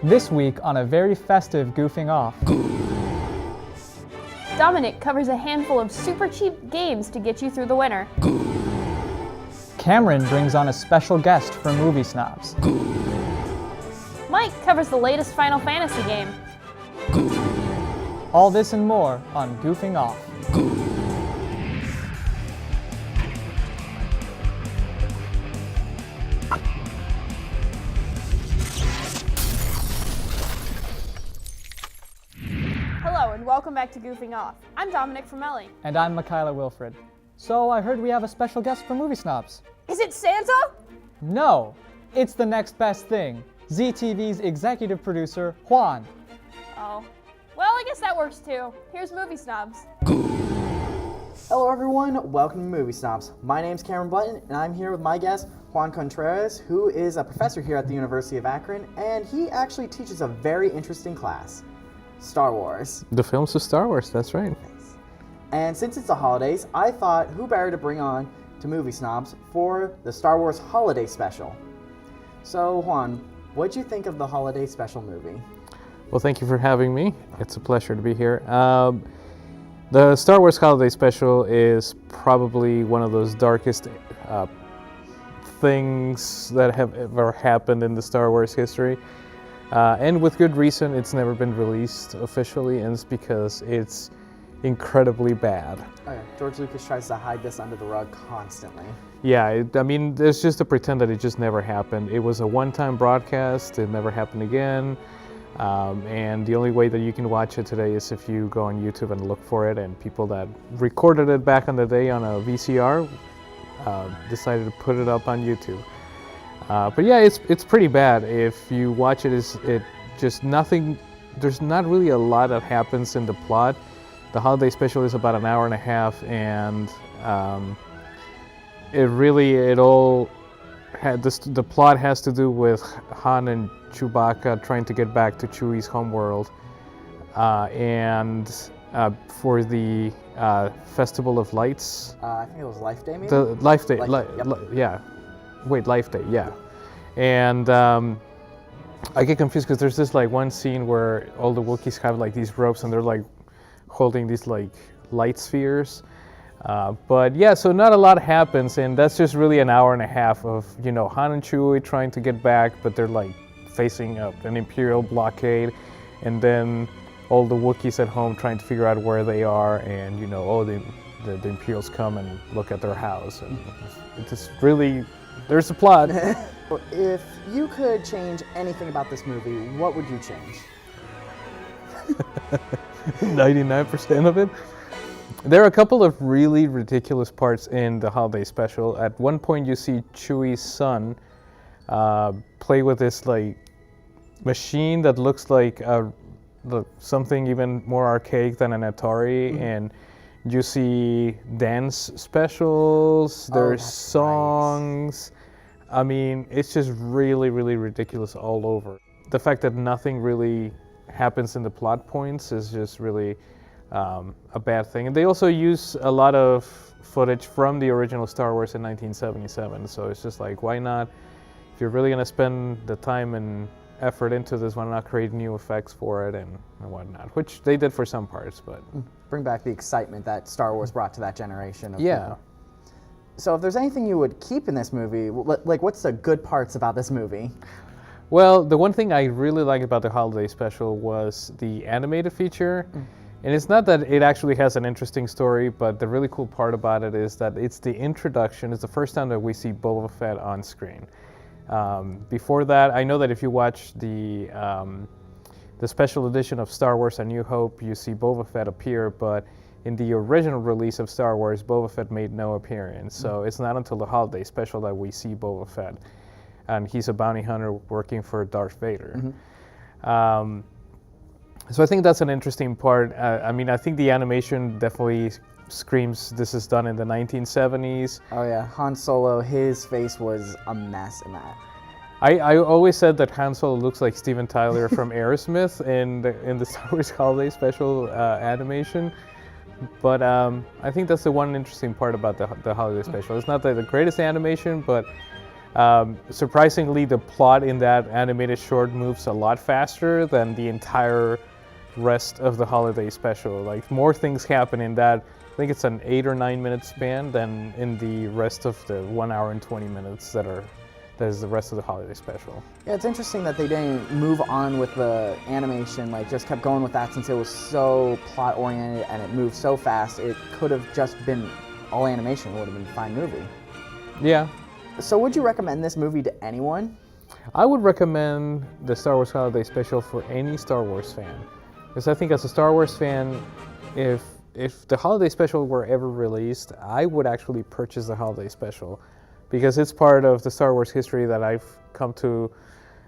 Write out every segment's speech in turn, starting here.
This week on a very festive Goofing Off. Dominic covers a handful of super cheap games to get you through the winter. Cameron brings on a special guest for Movie Snobs. Mike covers the latest Final Fantasy game. All this and more on Goofing Off. Hello and welcome back to Goofing Off. I'm Dominic from Ellie. And I'm Michaela Wilfred. So I heard we have a special guest for Movie Snobs. Is it Santa? No, it's the next best thing. ZTV's executive producer, Juan. Oh. Well, I guess that works too. Here's Movie Snobs. Hello everyone, welcome to Movie Snobs. My name's Cameron Button, and I'm here with my guest, Juan Contreras, who is a professor here at the University of Akron, and he actually teaches a very interesting class, Star Wars. The films of Star Wars, that's right. And since it's the holidays, I thought who better to bring on to Movie Snobs for the Star Wars Holiday Special. So Juan, what'd you think of the Holiday Special movie? Well, thank you for having me. It's a pleasure to be here. The Star Wars Holiday Special is probably one of those darkest things that have ever happened in the Star Wars history. And with good reason, it's never been released officially, and it's because it's incredibly bad. Oh yeah, George Lucas tries to hide this under the rug constantly. Yeah, I mean, there's just to pretend that it just never happened. It was a one-time broadcast, it never happened again. And the only way that you can watch it today is if you go on YouTube and look for it, and people that recorded it back in the day on a VCR decided to put it up on YouTube. But yeah, it's pretty bad. If you watch it, it just nothing, there's not really a lot that happens in the plot. The Holiday Special is about an hour and a half, and the plot has to do with Han and Chewbacca trying to get back to Chewie's homeworld, and for the Festival of Lights. I think it was Life Day, maybe? The Life Day, Yep. yeah. Wait, Life Day, yeah. And I get confused because there's this like one scene where all the Wookiees have like these ropes and they're like holding these like light spheres. But yeah, so not a lot happens, and that's just really an hour and a half of, you know, Han and Chewie trying to get back, but they're like facing an Imperial blockade, and then all the Wookiees at home trying to figure out where they are, and you know, the Imperials come and look at their house, and it's just really, there's a plot. If you could change anything about this movie, what would you change? 99% of it. There are a couple of really ridiculous parts in the Holiday Special. At one point you see Chewie's son play with this like machine that looks like something even more archaic than an Atari, and you see dance specials, there's songs. Right. I mean, it's just really, really ridiculous all over. The fact that nothing really happens in the plot points is just really a bad thing. And they also use a lot of footage from the original Star Wars in 1977, so it's just like, why not, if you're really going to spend the time and effort into this, why not create new effects for it and whatnot, which they did for some parts, but... Bring back the excitement that Star Wars brought to that generation of yeah. people. So if there's anything you would keep in this movie, like what's the good parts about this movie? Well, the one thing I really liked about the Holiday Special was the animated feature. And it's not that it actually has an interesting story, but the really cool part about it is that it's the introduction. It's the first time that we see Boba Fett on screen. Before that, I know that if you watch the special edition of Star Wars A New Hope, you see Boba Fett appear, but in the original release of Star Wars, Boba Fett made no appearance. So it's not until the Holiday Special that we see Boba Fett. And he's a bounty hunter working for Darth Vader. So I think that's an interesting part. I mean, I think the animation definitely screams this is done in the 1970s. Oh yeah, Han Solo, his face was a mess in that. I always said that Han Solo looks like Steven Tyler from Aerosmith in the Star Wars Holiday Special animation. But I think that's the one interesting part about the Holiday Special. It's not the greatest animation, but Surprisingly, the plot in that animated short moves a lot faster than the entire rest of the holiday special. Like, more things happen in that. I think it's an 8 or 9 minute span than in the rest of the 1 hour and 20 minutes that is the rest of the holiday special. Yeah, it's interesting that they didn't move on with the animation, like just kept going with that since it was so plot oriented and it moved so fast. It could have just been all animation, it would have been a fine movie. Yeah. So would you recommend this movie to anyone? I would recommend the Star Wars Holiday Special for any Star Wars fan. Because I think as a Star Wars fan, if the Holiday Special were ever released, I would actually purchase the Holiday Special. Because it's part of the Star Wars history that I've come to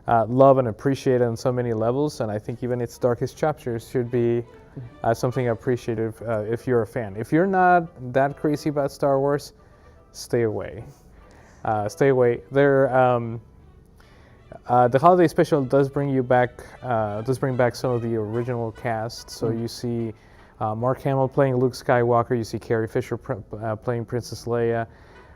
love and appreciate on so many levels. And I think even its darkest chapters should be something appreciated if you're a fan. If you're not that crazy about Star Wars, stay away. Stay away. The holiday special does bring back some of the original cast. So you see Mark Hamill playing Luke Skywalker. You see Carrie Fisher playing Princess Leia.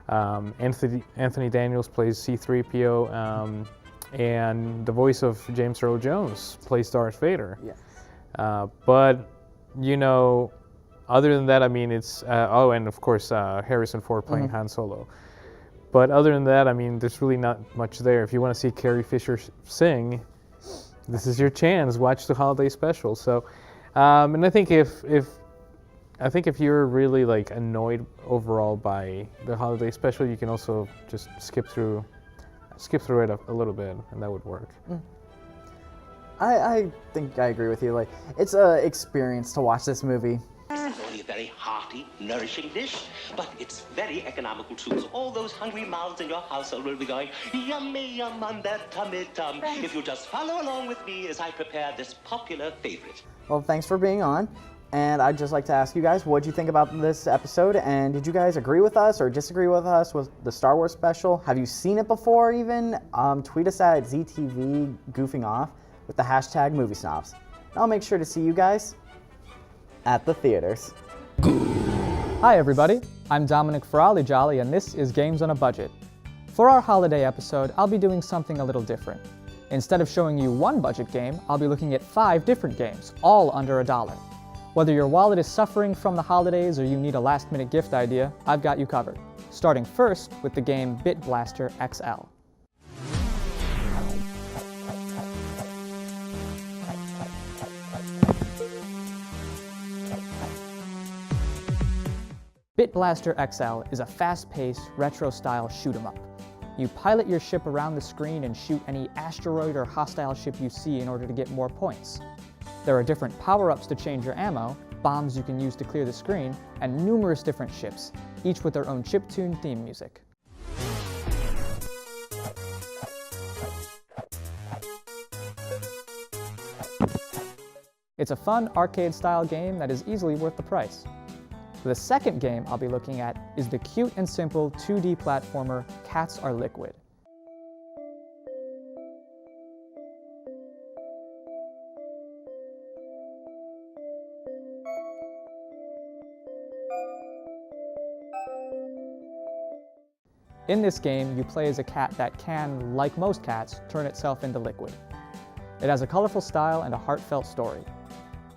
Anthony Daniels plays C-3PO, and the voice of James Earl Jones plays Darth Vader. Yeah. But you know, other than that, I mean, it's and of course Harrison Ford playing Han Solo. But other than that, I mean, there's really not much there. If you want to see Carrie Fisher sing, this is your chance. Watch the holiday special. So, and I think if you're really like annoyed overall by the holiday special, you can also just skip through it a little bit, and that would work. I think I agree with you. Like, it's an experience to watch this movie. It's only a very hearty, nourishing dish, but it's very economical too. So all those hungry mouths in your household will be going yummy yum on that tummy tum if you just follow along with me as I prepare this popular favorite. Well, thanks for being on. And I'd just like to ask you guys, what did you think about this episode? And did you guys agree with us or disagree with us with the Star Wars special? Have you seen it before even? Tweet us at ZTV Goofing Off with the hashtag Movie Snobs. And I'll make sure to see you guys at the theaters. Hi everybody, I'm Dominic Ferrali Jolly and this is Games on a Budget. For our holiday episode, I'll be doing something a little different. Instead of showing you one budget game, I'll be looking at 5 different games, all under $1. Whether your wallet is suffering from the holidays or you need a last-minute gift idea, I've got you covered. Starting first with the game Bit Blaster XL. Bit Blaster XL is a fast-paced, retro-style shoot-'em-up. You pilot your ship around the screen and shoot any asteroid or hostile ship you see in order to get more points. There are different power-ups to change your ammo, bombs you can use to clear the screen, and numerous different ships, each with their own chiptune theme music. It's a fun arcade-style game that is easily worth the price. The second game I'll be looking at is the cute and simple 2D platformer Cats Are Liquid. In this game, you play as a cat that can, like most cats, turn itself into liquid. It has a colorful style and a heartfelt story.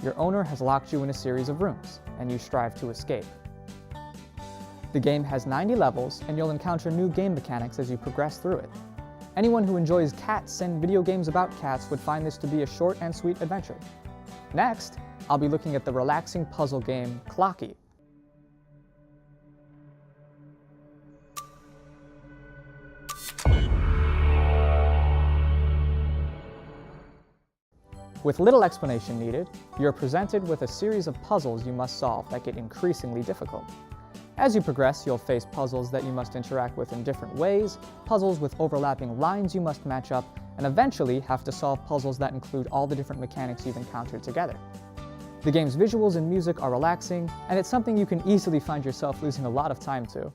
Your owner has locked you in a series of rooms, and you strive to escape. The game has 90 levels, and you'll encounter new game mechanics as you progress through it. Anyone who enjoys cats and video games about cats would find this to be a short and sweet adventure. Next, I'll be looking at the relaxing puzzle game Clocky. With little explanation needed, you're presented with a series of puzzles you must solve that get increasingly difficult. As you progress, you'll face puzzles that you must interact with in different ways, puzzles with overlapping lines you must match up, and eventually have to solve puzzles that include all the different mechanics you've encountered together. The game's visuals and music are relaxing, and it's something you can easily find yourself losing a lot of time to.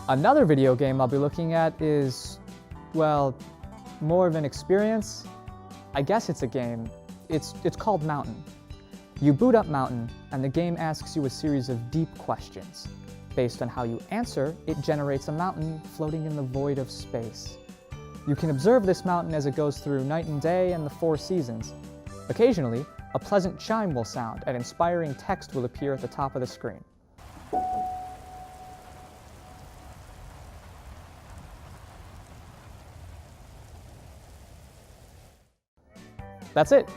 Another video game I'll be looking at is, well, more of an experience. I guess it's a game. It's called Mountain. You boot up Mountain, and the game asks you a series of deep questions. Based on how you answer, it generates a mountain floating in the void of space. You can observe this mountain as it goes through night and day and the 4 seasons. Occasionally, a pleasant chime will sound and inspiring text will appear at the top of the screen. That's it.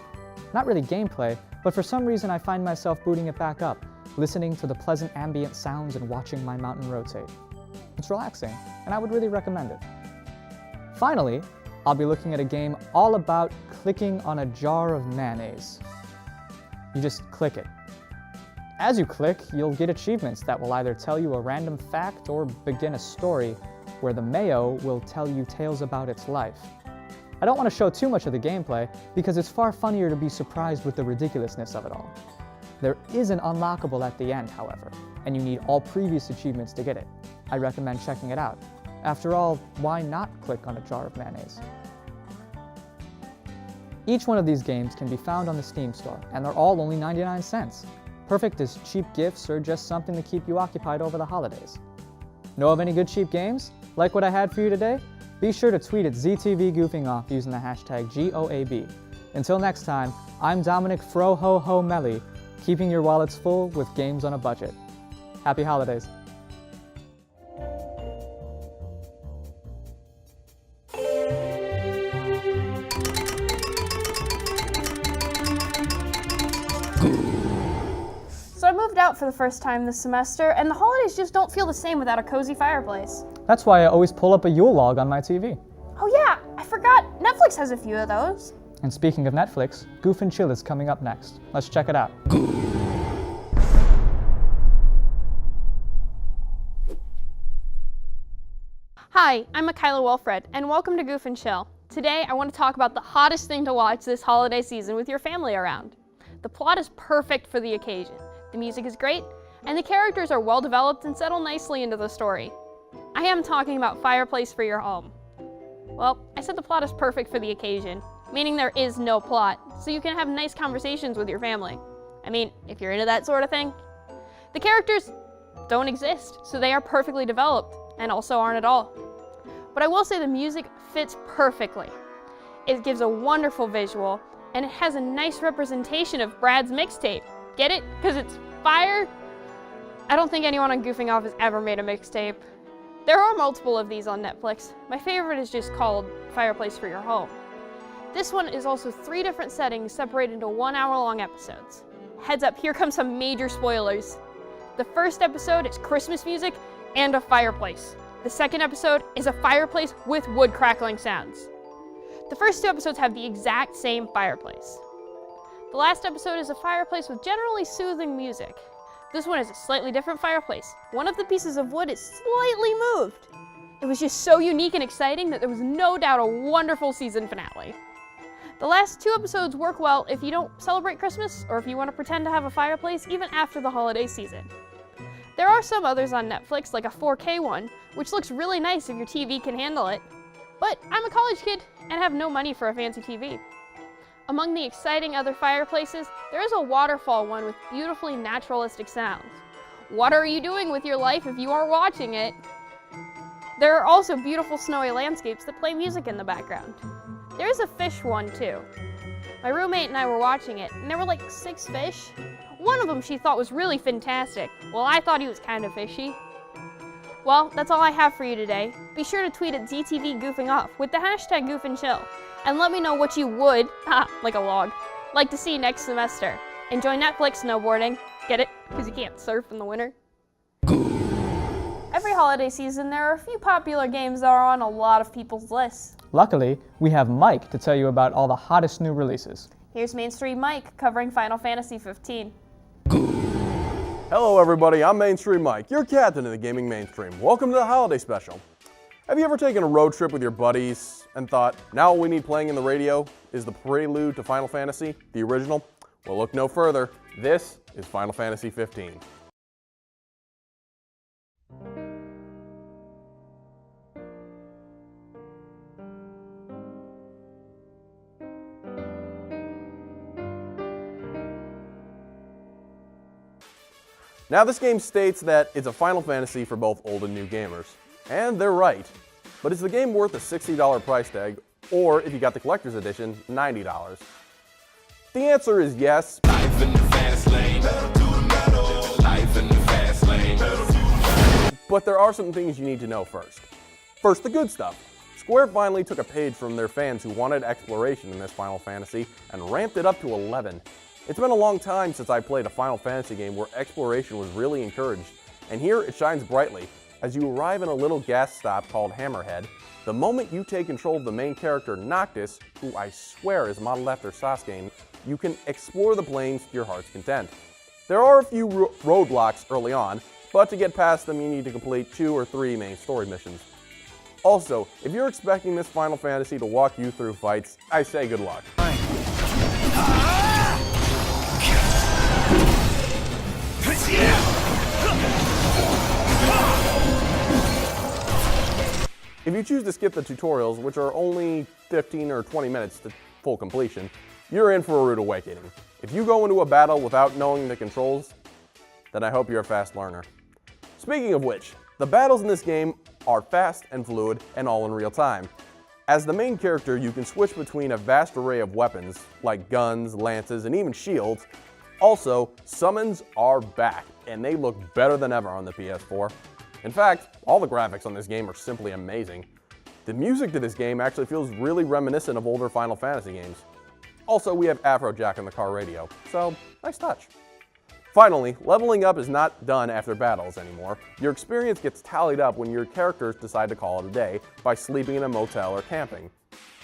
Not really gameplay, but for some reason I find myself booting it back up, listening to the pleasant ambient sounds and watching my mountain rotate. It's relaxing, and I would really recommend it. Finally, I'll be looking at a game all about clicking on a jar of mayonnaise. You just click it. As you click, you'll get achievements that will either tell you a random fact or begin a story where the mayo will tell you tales about its life. I don't want to show too much of the gameplay because it's far funnier to be surprised with the ridiculousness of it all. There is an unlockable at the end, however, and you need all previous achievements to get it. I recommend checking it out. After all, why not click on a jar of mayonnaise? Each one of these games can be found on the Steam store, and they're all only 99 cents. Perfect as cheap gifts or just something to keep you occupied over the holidays. Know of any good cheap games? Like what I had for you today? Be sure to tweet at ZTV Goofing Off using the hashtag GOAB. Until next time, I'm Dominic Fro-Ho-Ho-Melly, keeping your wallets full with games on a budget. Happy holidays. So I moved out for the first time this semester, and the holidays just don't feel the same without a cozy fireplace. That's why I always pull up a Yule log on my TV. Oh yeah, I forgot. Netflix has a few of those. And speaking of Netflix, Goof and Chill is coming up next. Let's check it out. Hi, I'm Michaela Wilfred, and welcome to Goof and Chill. Today, I want to talk about the hottest thing to watch this holiday season with your family around. The plot is perfect for the occasion. The music is great, and the characters are well developed and settle nicely into the story. I am talking about Fireplace for Your Home. Well, I said the plot is perfect for the occasion, meaning there is no plot, so you can have nice conversations with your family. I mean, if you're into that sort of thing. The characters don't exist, so they are perfectly developed, and also aren't at all. But I will say the music fits perfectly. It gives a wonderful visual, and it has a nice representation of Brad's mixtape. Get it? Because it's fire? I don't think anyone on Goofing Off has ever made a mixtape. There are multiple of these on Netflix. My favorite is just called Fireplace for Your Home. This one is also 3 different settings separated into 1-hour-long episodes. Heads up, here come some major spoilers. The first episode is Christmas music and a fireplace. The second episode is a fireplace with wood crackling sounds. The first 2 episodes have the exact same fireplace. The last episode is a fireplace with generally soothing music. This one is a slightly different fireplace. One of the pieces of wood is slightly moved. It was just so unique and exciting that there was no doubt a wonderful season finale. The last 2 episodes work well if you don't celebrate Christmas or if you want to pretend to have a fireplace even after the holiday season. There are some others on Netflix, like a 4K one, which looks really nice if your TV can handle it. But I'm a college kid and have no money for a fancy TV. Among the exciting other fireplaces, there is a waterfall one with beautifully naturalistic sounds. What are you doing with your life if you are watching it? There are also beautiful snowy landscapes that play music in the background. There is a fish one too. My roommate and I were watching it, and there were like 6 fish. One of them she thought was really fantastic. Well, I thought he was kind of fishy. Well, that's all I have for you today. Be sure to tweet at ZTV Goofing Off with the hashtag Goof and Chill, and let me know what you would, like a log, like to see next semester. Enjoy Netflix snowboarding. Get it? Because you can't surf in the winter. Every holiday season, there are a few popular games that are on a lot of people's lists. Luckily, we have Mike to tell you about all the hottest new releases. Here's Mainstream Mike covering Final Fantasy 15. Hello everybody, I'm Mainstream Mike, your captain of the gaming mainstream. Welcome to the holiday special. Have you ever taken a road trip with your buddies and thought, now all we need playing in the radio is the prelude to Final Fantasy, the original? Well, look no further. This is Final Fantasy 15. Now this game states that it's a Final Fantasy for both old and new gamers. And they're right. But is the game worth a $60 price tag, or if you got the collector's edition, $90? The answer is yes. Life in the fast lane. Life in the fast lane. But there are some things you need to know first. First, the good stuff. Square finally took a page from their fans who wanted exploration in this Final Fantasy and ramped it up to 11. It's been a long time since I played a Final Fantasy game where exploration was really encouraged, and here it shines brightly. As you arrive in a little gas stop called Hammerhead, the moment you take control of the main character Noctis, who I swear is modeled after Sasuke, you can explore the plains to your heart's content. There are a few roadblocks early on, but to get past them you need to complete 2 or 3 main story missions. Also, if you're expecting this Final Fantasy to walk you through fights, I say good luck. If you choose to skip the tutorials, which are only 15 or 20 minutes to full completion, you're in for a rude awakening. If you go into a battle without knowing the controls, then I hope you're a fast learner. Speaking of which, the battles in this game are fast and fluid and all in real time. As the main character, you can switch between a vast array of weapons, like guns, lances, and even shields. Also, summons are back, and they look better than ever on the PS4. In fact, all the graphics on this game are simply amazing. The music to this game actually feels really reminiscent of older Final Fantasy games. Also, we have Afrojack on the car radio, so nice touch. Finally, leveling up is not done after battles anymore. Your experience gets tallied up when your characters decide to call it a day by sleeping in a motel or camping.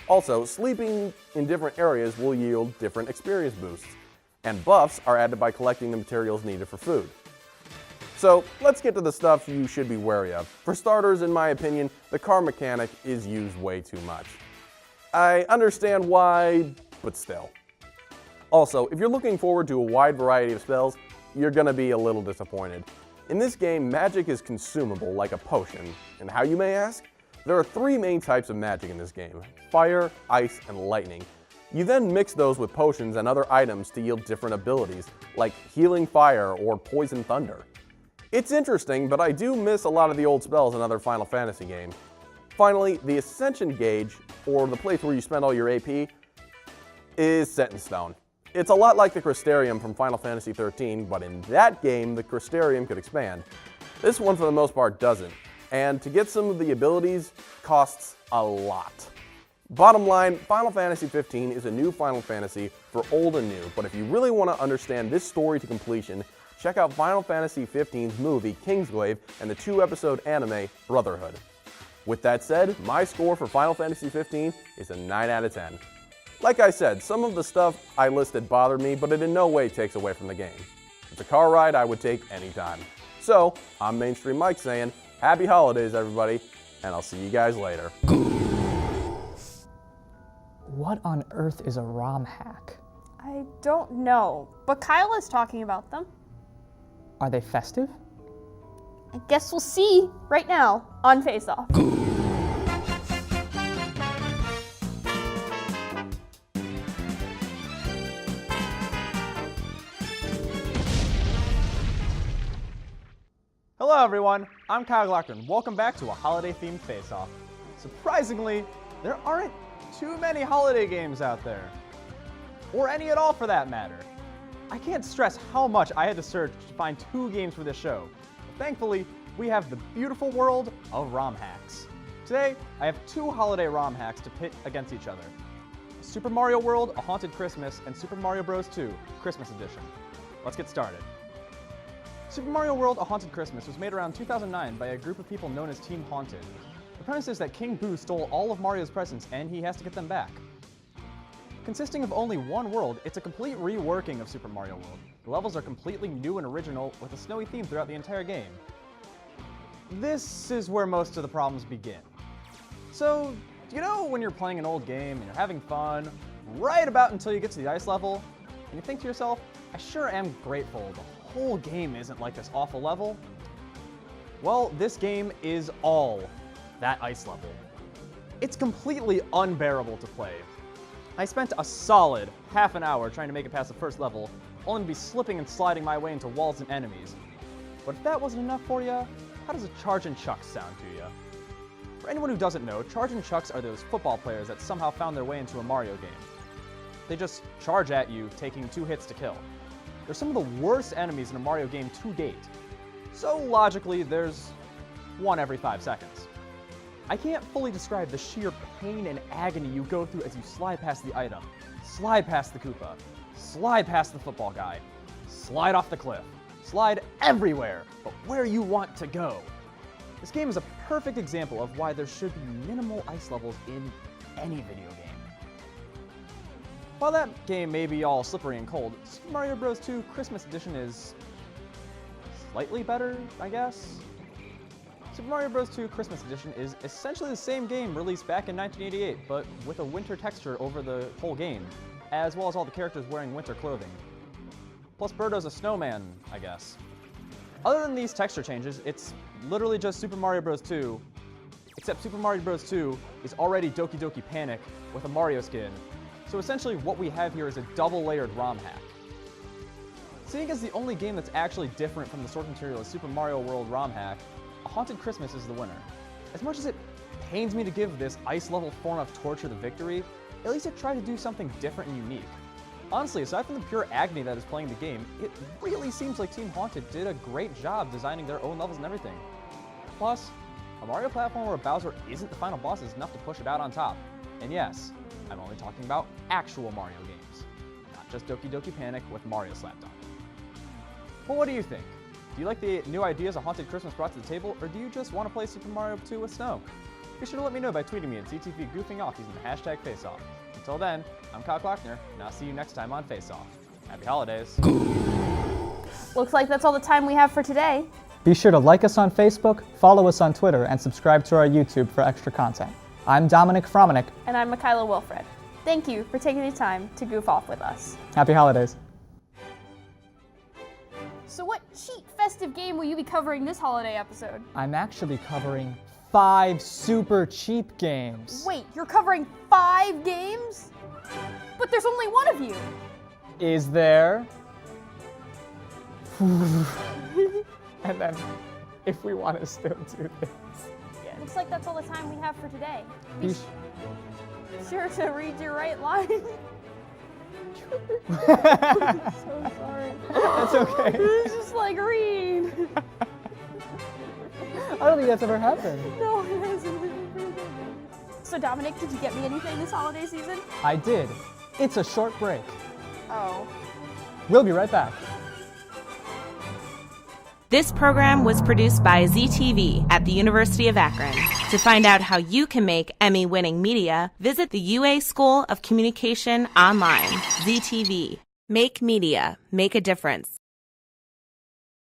Also, sleeping in different areas will yield different experience boosts, and buffs are added by collecting the materials needed for food. So let's get to the stuff you should be wary of. For starters, in my opinion, the car mechanic is used way too much. I understand why, but still. Also, if you're looking forward to a wide variety of spells, you're gonna be a little disappointed. In this game, magic is consumable like a potion. And how, you may ask? There are 3 main types of magic in this game: fire, ice, and lightning. You then mix those with potions and other items to yield different abilities, like healing fire or poison thunder. It's interesting, but I do miss a lot of the old spells in other Final Fantasy games. Finally, the Ascension gauge, or the place where you spend all your AP, is set in stone. It's a lot like the Crystarium from Final Fantasy XIII, but in that game, the Crystarium could expand. This one, for the most part, doesn't, and to get some of the abilities costs a lot. Bottom line, Final Fantasy XV is a new Final Fantasy for old and new, but if you really want to understand this story to completion, check out Final Fantasy XV's movie Kingsglaive and the 2-episode anime Brotherhood. With that said, my score for Final Fantasy XV is a 9 out of 10. Like I said, some of the stuff I listed bothered me, but it in no way takes away from the game. It's a car ride I would take anytime. So, I'm Mainstream Mike saying, happy holidays everybody, and I'll see you guys later. What on earth is a ROM hack? I don't know, but Kyle is talking about them. Are they festive? I guess we'll see right now on Face Off. Hello everyone, I'm Kyle Glockton. Welcome back to a holiday-themed face-off. Surprisingly, there aren't too many holiday games out there. Or any at all for that matter. I can't stress how much I had to search to find 2 games for this show. Thankfully, we have the beautiful world of ROM hacks. Today, I have 2 holiday ROM hacks to pit against each other. Super Mario World: A Haunted Christmas and Super Mario Bros. 2 Christmas Edition. Let's get started. Super Mario World: A Haunted Christmas was made around 2009 by a group of people known as Team Haunted. The premise is that King Boo stole all of Mario's presents and he has to get them back. Consisting of only 1 world, it's a complete reworking of Super Mario World. The levels are completely new and original, with a snowy theme throughout the entire game. This is where most of the problems begin. So, you know when you're playing an old game and you're having fun, right about until you get to the ice level, and you think to yourself, I sure am grateful the whole game isn't like this awful level? Well, this game is all that ice level. It's completely unbearable to play. I spent a solid half an hour trying to make it past the first level, only to be slipping and sliding my way into walls and enemies. But if that wasn't enough for you, how does a charge and chucks sound to you? For anyone who doesn't know, charge and chucks are those football players that somehow found their way into a Mario game. They just charge at you, taking 2 hits to kill. They're some of the worst enemies in a Mario game to date. So logically, there's one every 5 seconds. I can't fully describe the sheer pain and agony you go through as you slide past the item, slide past the Koopa, slide past the football guy, slide off the cliff, slide everywhere but where you want to go. This game is a perfect example of why there should be minimal ice levels in any video game. While that game may be all slippery and cold, Super Mario Bros. 2 Christmas Edition is slightly better, I guess? Super Mario Bros. 2 Christmas Edition is essentially the same game released back in 1988, but with a winter texture over the whole game, as well as all the characters wearing winter clothing. Plus Birdo's a snowman, I guess. Other than these texture changes, it's literally just Super Mario Bros. 2, except Super Mario Bros. 2 is already Doki Doki Panic with a Mario skin. So essentially what we have here is a double-layered ROM hack. Seeing as the only game that's actually different from the source material is Super Mario World ROM hack, A Haunted Christmas is the winner. As much as it pains me to give this ice-level form of torture the victory, at least it tried to do something different and unique. Honestly, aside from the pure agony that is playing the game, it really seems like Team Haunted did a great job designing their own levels and everything. Plus, a Mario platform where Bowser isn't the final boss is enough to push it out on top. And yes, I'm only talking about actual Mario games, not just Doki Doki Panic with Mario slapped on it. Well, what do you think? Do you like the new ideas A Haunted Christmas brought to the table, or do you just want to play Super Mario 2 with snow? Be sure to let me know by tweeting me at CTV Goofing Off using the hashtag FaceOff. Until then, I'm Kyle Klockner, and I'll see you next time on Face Off. Happy holidays. Looks like that's all the time we have for today. Be sure to like us on Facebook, follow us on Twitter, and subscribe to our YouTube for extra content. I'm Dominic Fromenick. And I'm Michaela Wilfred. Thank you for taking the time to goof off with us. Happy holidays. So what cheap festive game will you be covering this holiday episode? I'm actually covering 5 super cheap games. Wait, you're covering 5 games? But there's only one of you. Is there? And then, if we want to still do this. Yeah, looks like that's all the time we have for today. Be Be sure to read your right line. So sorry. That's okay. It's just like read. I don't think that's ever happened. No, it hasn't. So Dominic, did you get me anything this holiday season? I did. It's a short break. Oh. We'll be right back. This program was produced by ZTV at the University of Akron. To find out how you can make Emmy-winning media, visit the UA School of Communication online. ZTV. Make media. Make a difference.